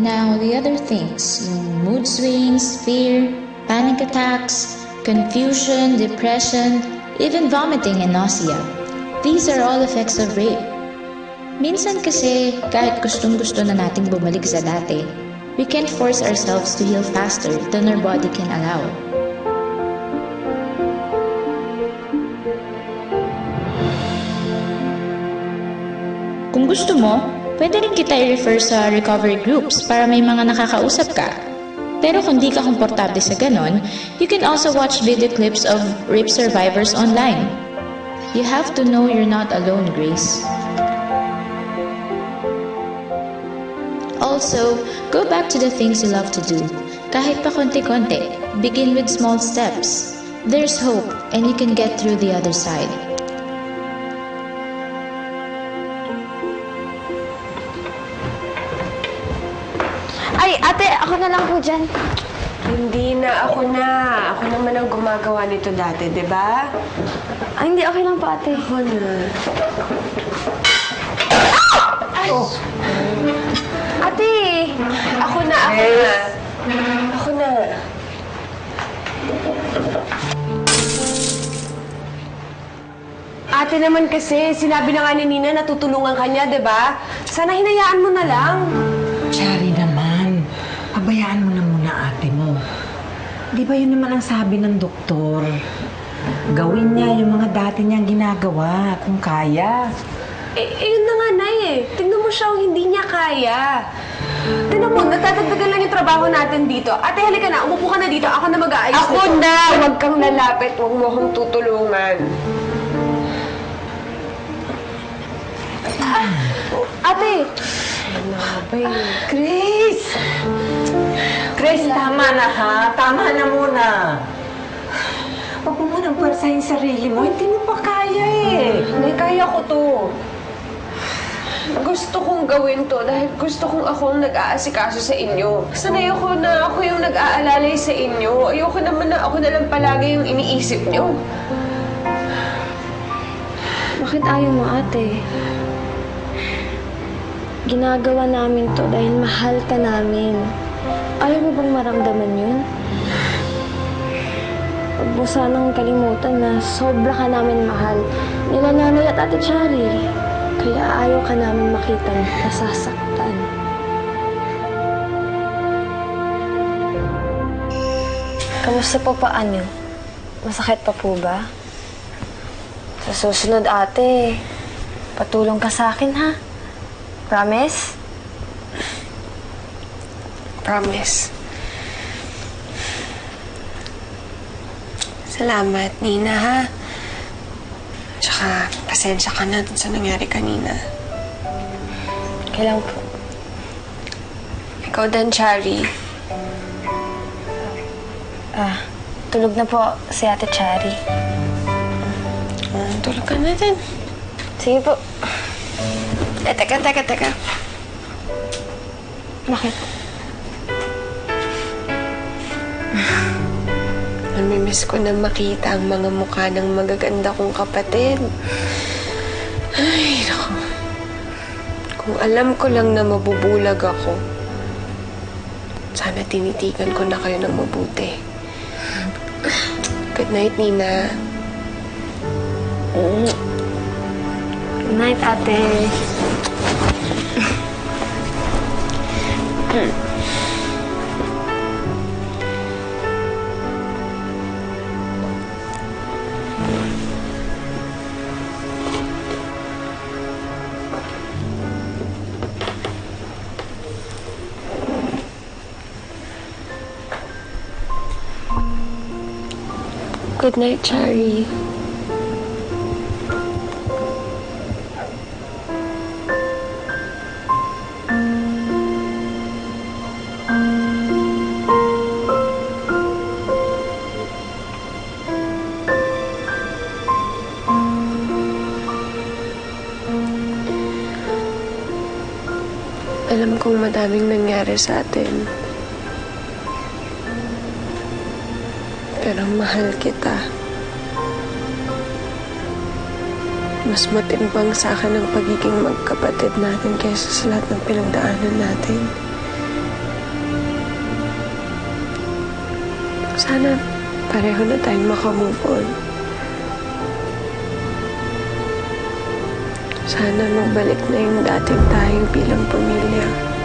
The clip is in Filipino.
Now, the other things, yung mood swings, fear, panic attacks, confusion, depression, even vomiting and nausea. These are all effects of rape. Minsan kasi, kahit gustong-gusto na nating bumalik sa dati, we can't force ourselves to heal faster than our body can allow. Kung gusto mo, pwede rin kita i-refer sa recovery groups para may mga nakakausap ka. Pero kung di ka komportable sa ganon, you can also watch video clips of rape survivors online. You have to know you're not alone, Grace. Also, go back to the things you love to do. Kahit pa konti-konti, begin with small steps. There's hope, and you can get through the other side. Ay, ate, ako na lang po dyan. Hindi na, ako na. Ako naman ang gumagawa nito dati, di ba? Ay, hindi, okay lang po, ate. Ako na. Ay! Oh. Ate! Ako na, ako na. Ako na. Ate naman kasi, sinabi na nga ni Nina na tutulungan ka niya, di ba? Sana hinayaan mo na lang. Chari naman, pabayaan mo na muna ate mo. Di ba yun naman ang sabi ng doktor? Gawin niya yung mga dati niyang ginagawa, kung kaya. Yun na nga, Nay eh. Tingnan mo siya, hindi niya kaya. Tingnan mo, nagtatagdagan lang yung trabaho natin dito. Ate, halika na, umupo ka na dito. Ako na mag-aayos nito. Ako na! Huwag kang lalapit. Huwag mo akong tutulungan. Ate! Grace! Grace, tama na ha. Tama na muna. Huwag mo munang pwersahin sarili mo. Hindi mo pa kaya eh. Nay, kaya ko to. Gusto kong gawin to dahil gusto kong akong nag-aasikaso sa inyo. Sanay ako na ako yung nag-aalalay sa inyo. Ayoko naman na ako na lang palagi yung iniisip nyo. Bakit ayaw mo, ate? Ginagawa namin to dahil mahal ka namin. Ayaw mo bang maramdaman yun? Huwag mo sanang kalimutan na sobra ka namin mahal. Nila Nanay at Ate Chari. Kaya ayaw ka namin makitang nasasaktan. Kamusta po paano? Masakit pa po ba? Sa susunod, ate, patulong ka sa akin, ha? Promise? Promise. Salamat, Nina, ha? Tsaka, pasensya ka na dun sa nangyari kanina. Kailan po? Ikaw din, Chari. Tulog na po si Ate Chari. Tulog ka na din. Sige po. Teka. Bakit? Namimiss ko na makita ang mga mukha ng magaganda kong kapatid. Ay, naku. Kung alam ko lang na mabubulag ako, sana tinitigan ko na kayo ng mabuti. Good night, Nina. Good night, ate. Good night, Chari. Alam kong madaming nangyari sa atin. Pero mahal kita. Mas matimbang sa akin ang pagiging magkapatid natin kaysa sa lahat ng pinagdaanan natin. Sana pareho na tayong makamove on. Sana magbalik na yung dating tayo bilang pamilya.